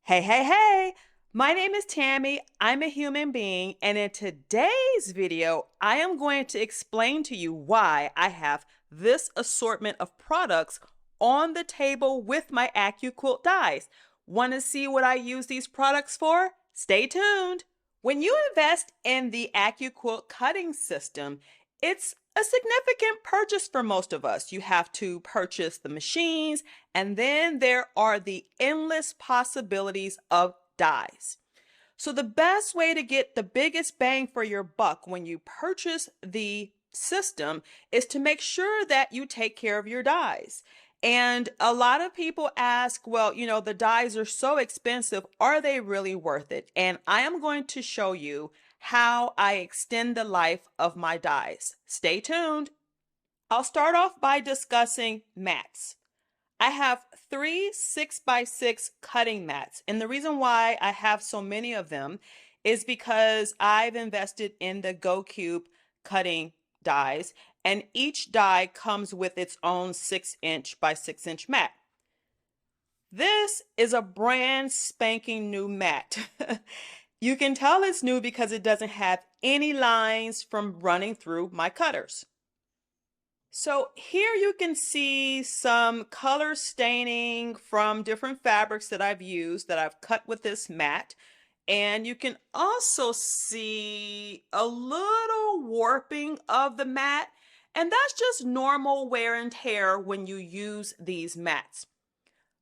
Hey, hey, hey! My name is Tammy. I'm a human being, and in today's video, I am going to explain to you why I have this assortment of products on the table with my AccuQuilt dies. Want to see what I use these products for? Stay tuned! When you invest in the AccuQuilt cutting system, it's a significant purchase for most of us. You have to purchase the machines, and then there are the endless possibilities of dies. So the best way to get the biggest bang for your buck when you purchase the system is to make sure that you take care of your dies. And a lot of people ask, well, the dies are so expensive. Are they really worth it? And I am going to show you how I extend the life of my dies. Stay tuned. I'll start off by discussing mats. I have three 6x6 cutting mats. And the reason why I have so many of them is because I've invested in the GoCube cutting dies, and each die comes with its own 6-inch by 6-inch mat. This is a brand spanking new mat. You can tell it's new because it doesn't have any lines from running through my cutters. So here you can see some color staining from different fabrics that I've used that I've cut with this mat. And you can also see a little warping of the mat. And that's just normal wear and tear when you use these mats.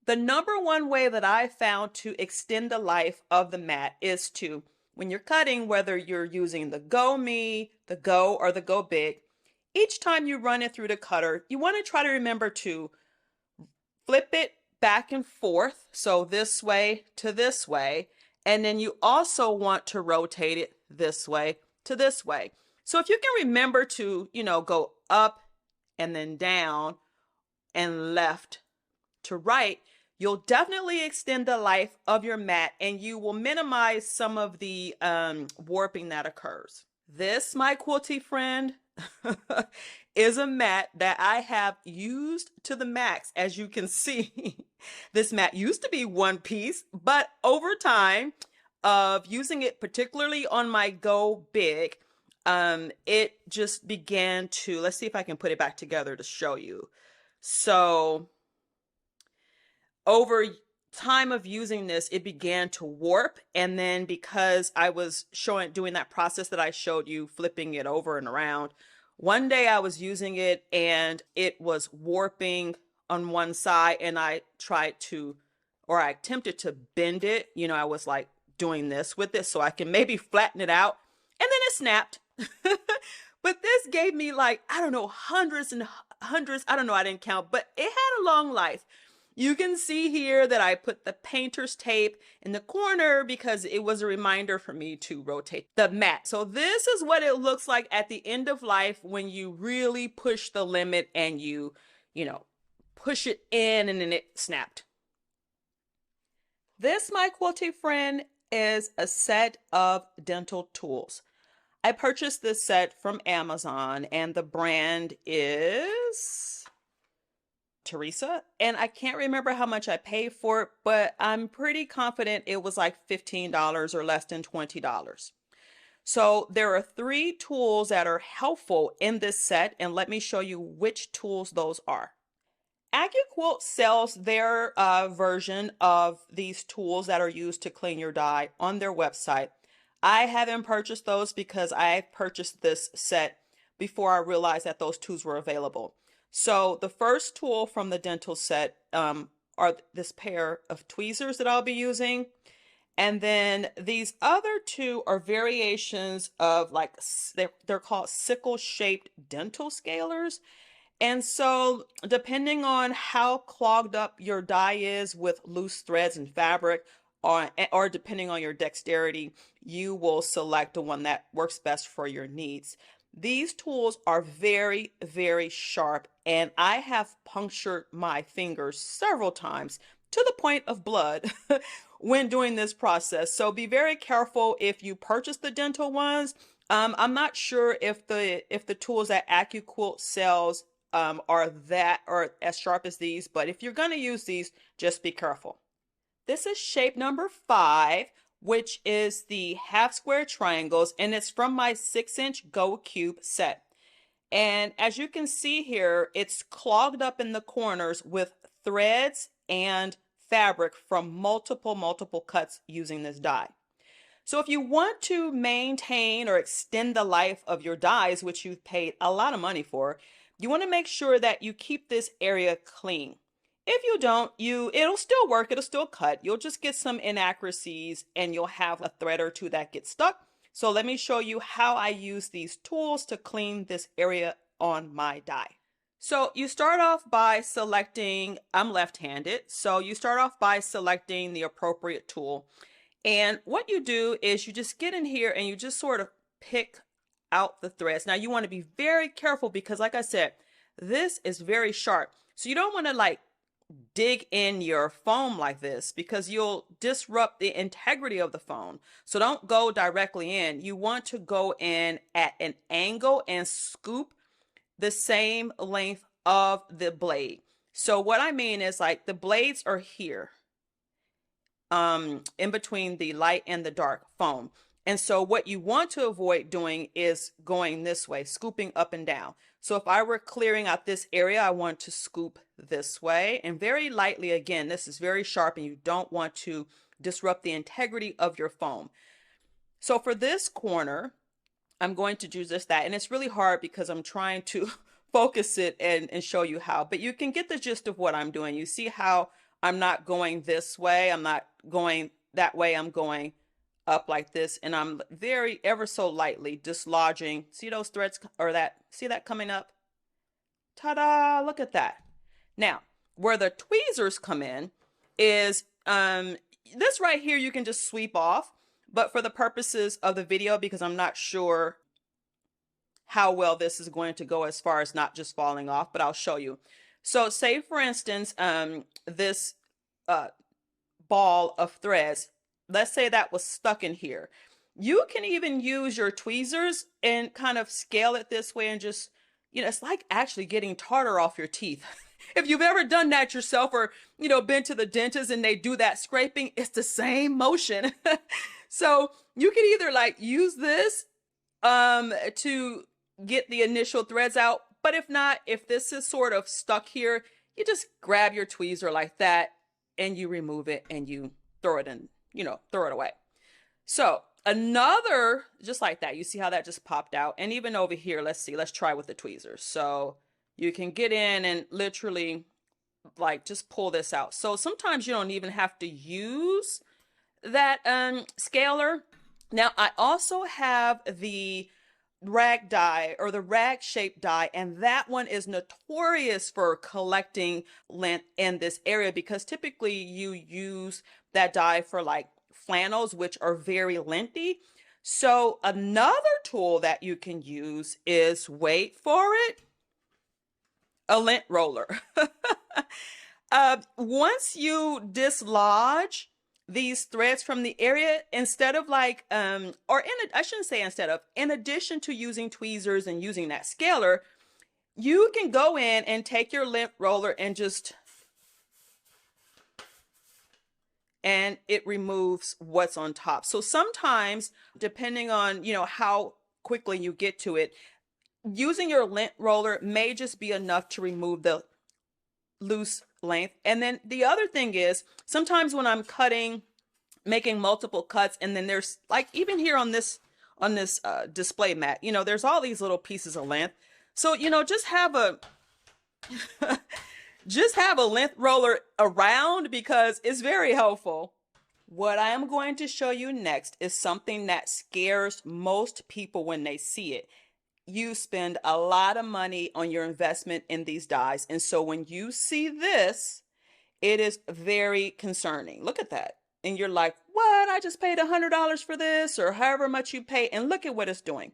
The number one way that I found to extend the life of the mat is to, when you're cutting, whether you're using the Go Me, the Go, or the Go Big, each time you run it through the cutter, you want to try to remember to flip it back and forth, so this way to this way, and then you also want to rotate it this way to this way. So if you can remember to, go up and then down and left to right, you'll definitely extend the life of your mat, and you will minimize some of the warping that occurs. This, my quilty friend, is a mat that I have used to the max. As you can see, this mat used to be one piece, but over time of using it, particularly on my Go Big, it just began to, let's see if I can put it back together to show you. So over time of using this, it began to warp. And then because I was doing that process that I showed you, flipping it over and around, one day I was using it and it was warping on one side, and I attempted to bend it. I was like doing this with it so I can maybe flatten it out, and then it snapped. But this gave me, like, I don't know, hundreds and hundreds. I don't know, I didn't count, but it had a long life. You can see here that I put the painter's tape in the corner because it was a reminder for me to rotate the mat. So this is what it looks like at the end of life when you really push the limit and you push it in and then it snapped. This, my quilty friend, is a set of dental tools. I purchased this set from Amazon, and the brand is Teresa, and I can't remember how much I paid for it, but I'm pretty confident it was like $15 or less than $20. So there are 3 tools that are helpful in this set, and let me show you which tools those are. AccuQuilt sells their version of these tools that are used to clean your die on their website. I haven't purchased those because I purchased this set before I realized that those tools were available. So the first tool from the dental set are this pair of tweezers that I'll be using. And then these other 2 are variations of, like, they're called sickle-shaped dental scalers. And so depending on how clogged up your die is with loose threads and fabric, or depending on your dexterity, you will select the one that works best for your needs. These tools are very, very sharp, and I have punctured my fingers several times to the point of blood when doing this process. So be very careful if you purchase the dental ones. I'm not sure if the tools that AccuQuilt sells are as sharp as these, but if you're going to use these, just be careful. This is shape number 5, which is the half square triangles, and it's from my 6-inch Go Cube set. And as you can see here, it's clogged up in the corners with threads and fabric from multiple cuts using this die. So if you want to maintain or extend the life of your dies, which you've paid a lot of money for, you want to make sure that you keep this area clean. If you don't, it'll still work, it'll still cut. You'll just get some inaccuracies and you'll have a thread or two that gets stuck. So let me show you how I use these tools to clean this area on my die. So you start off by selecting, I'm left-handed, so you start off by selecting the appropriate tool. And what you do is you just get in here and you just sort of pick out the threads. Now you want to be very careful because like I said, this is very sharp. So you don't want to like dig in your foam like this because you'll disrupt the integrity of the foam. So don't go directly in. You want to go in at an angle and scoop the same length of the blade. So what I mean is like the blades are here in between the light and the dark foam. And so what you want to avoid doing is going this way, scooping up and down. So if I were clearing out this area, I want to scoop this way and very lightly. Again, this is very sharp and you don't want to disrupt the integrity of your foam. So for this corner, I'm going to do just that. And it's really hard because I'm trying to focus it and show you how, but you can get the gist of what I'm doing. You see how I'm not going this way. I'm not going that way. I'm going up like this, and I'm very ever so lightly dislodging. See those threads or that? See that coming up? Ta-da! Look at that. Now, where the tweezers come in is this right here you can just sweep off, but for the purposes of the video, because I'm not sure how well this is going to go as far as not just falling off, but I'll show you. So say for instance, this ball of threads, let's say that was stuck in here. You can even use your tweezers and kind of scale it this way and just, you know, it's like actually getting tartar off your teeth. If you've ever done that yourself or, you know, been to the dentist and they do that scraping, it's the same motion. So you can either like use this to get the initial threads out, but if not, if this is sort of stuck here, you just grab your tweezer like that and you remove it and you throw it in, you know, throw it away. So another, just like that, you see how that just popped out. And even over here, let's see, let's try with the tweezers. So you can get in and literally like just pull this out. So sometimes you don't even have to use that scaler. Now I also have the rag die or the rag shaped die, and that one is notorious for collecting lint in this area because typically you use that die for like flannels, which are very linty. So another tool that you can use is, wait for it, a lint roller. Once you dislodge these threads from the area, instead of like, I shouldn't say instead of, in addition to using tweezers and using that scaler, you can go in and take your lint roller and just, and it removes what's on top. So sometimes, depending on, you know, how quickly you get to it, using your lint roller may just be enough to remove the loose length. And then the other thing is, sometimes when I'm cutting, making multiple cuts, and then there's like, even here on this display mat, you know, there's all these little pieces of lint. So, you know, just have a just have a lint roller around because it's very helpful. What I am going to show you next is something that scares most people when they see it. You spend a lot of money on your investment in these dies. And so when you see this, it is very concerning. Look at that. And you're like, what? I just paid $100 for this, or however much you pay. And look at what it's doing.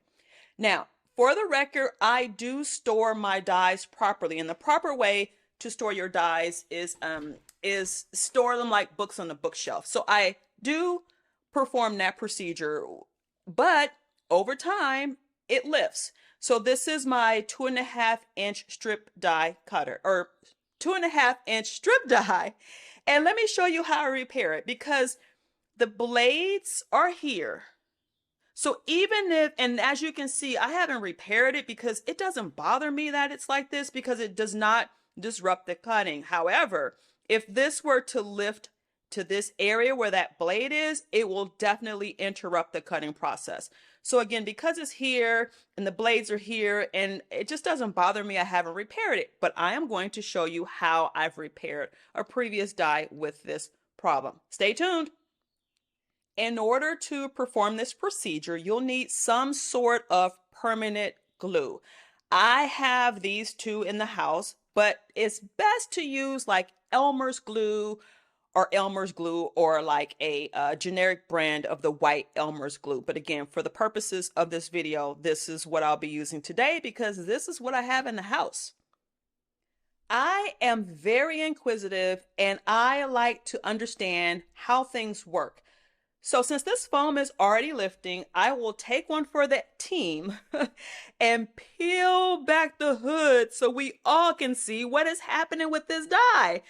Now, for the record, I do store my dies properly. And the proper way to store your dies is store them like books on the bookshelf. So I do perform that procedure, but over time it lifts. So this is my 2.5-inch strip die cutter, or 2.5-inch strip die. And let me show you how I repair it, because the blades are here. So even if, and as you can see, I haven't repaired it because it doesn't bother me that it's like this, because it does not disrupt the cutting. However, if this were to lift to this area where that blade is, it will definitely interrupt the cutting process. So again, because it's here and the blades are here and it just doesn't bother me, I haven't repaired it, but I am going to show you how I've repaired a previous die with this problem. Stay tuned. In order to perform this procedure, you'll need some sort of permanent glue. I have these two in the house, but it's best to use like Elmer's glue or like a generic brand of the white Elmer's glue. But again, for the purposes of this video, this is what I'll be using today because this is what I have in the house. I am very inquisitive and I like to understand how things work. So since this foam is already lifting, I will take one for the team and peel back the hood so we all can see what is happening with this die.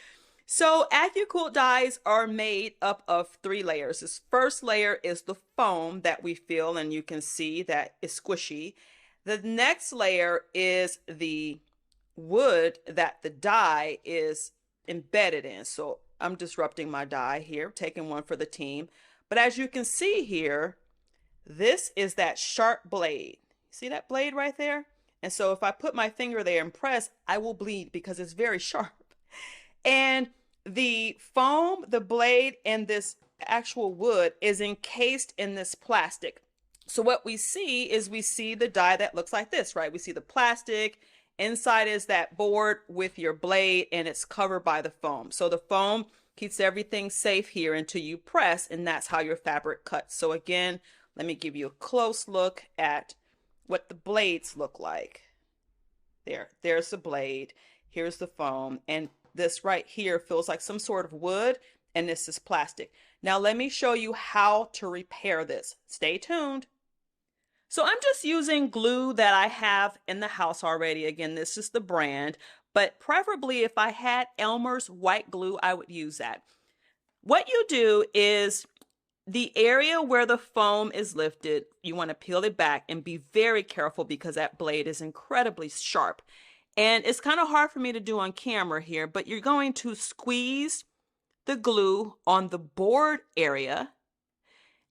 So AccuQuilt dies are made up of 3 layers. This first layer is the foam that we feel, and you can see that it's squishy. The next layer is the wood that the die is embedded in. So I'm disrupting my die here, taking one for the team. But as you can see here, this is that sharp blade. See that blade right there? And so if I put my finger there and press, I will bleed because it's very sharp. And the foam, the blade, and this actual wood is encased in this plastic. So what we see is we see the die that looks like this, right? We see the plastic. Inside is that board with your blade, and it's covered by the foam. So the foam keeps everything safe here until you press, and that's how your fabric cuts. So again, let me give you a close look at what the blades look like. There's the blade, here's the foam, and this right here feels like some sort of wood, and this is plastic. Now let me show you how to repair this. Stay tuned. So I'm just using glue that I have in the house already. Again, this is the brand, but preferably if I had Elmer's white glue, I would use that. What you do is the area where the foam is lifted, you want to peel it back and be very careful because that blade is incredibly sharp. And it's kind of hard for me to do on camera here, but you're going to squeeze the glue on the board area.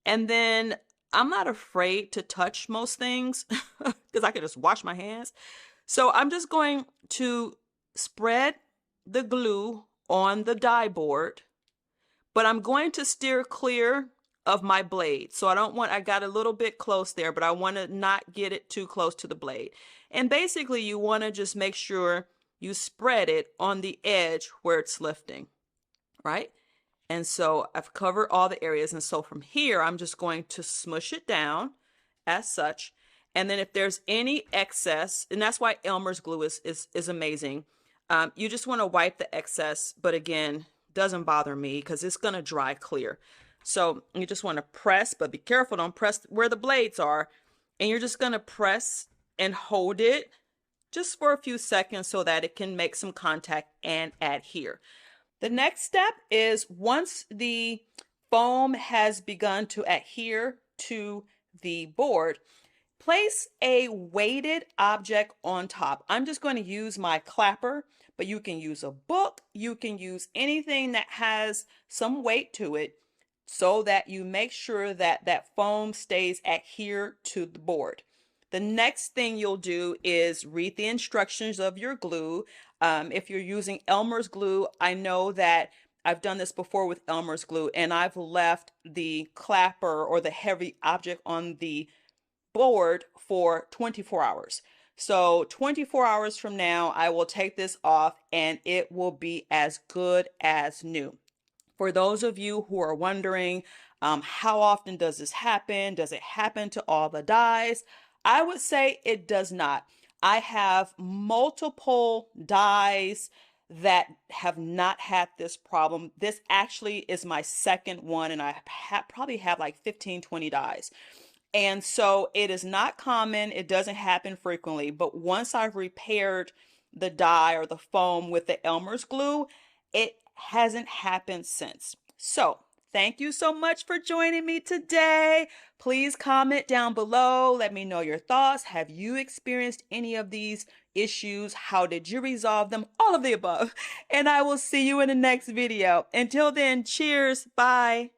And then I'm not afraid to touch most things because I can just wash my hands. So I'm just going to spread the glue on the die board, but I'm going to steer clear of my blade. So I got a little bit close there, but I want to not get it too close to the blade. And basically you want to just make sure you spread it on the edge where it's lifting, right? And so I've covered all the areas. And so from here, I'm just going to smush it down as such. And then if there's any excess, and that's why Elmer's glue is amazing. You just want to wipe the excess, but again, doesn't bother me because it's going to dry clear. So you just want to press, but be careful, don't press where the blades are. And you're just going to press and hold it just for a few seconds so that it can make some contact and adhere. The next step is once the foam has begun to adhere to the board, place a weighted object on top. I'm just going to use my clapper, but you can use a book. You can use anything that has some weight to it so that you make sure that that foam stays adhered to the board. The next thing you'll do is read the instructions of your glue. If you're using Elmer's glue, I know that I've done this before with Elmer's glue, and I've left the clapper or the heavy object on the board for 24 hours. So 24 hours from now, I will take this off and it will be as good as new. For those of you who are wondering, how often does this happen? Does it happen to all the dies? I would say it does not. I have multiple dies that have not had this problem. This actually is my second one, and I probably have like 15, 20 dies. And so it is not common. It doesn't happen frequently. But once I've repaired the die or the foam with the Elmer's glue, it hasn't happened since. So, thank you so much for joining me today. Please comment down below. Let me know your thoughts. Have you experienced any of these issues? How did you resolve them? All of the above. And I will see you in the next video. Until then, cheers. Bye.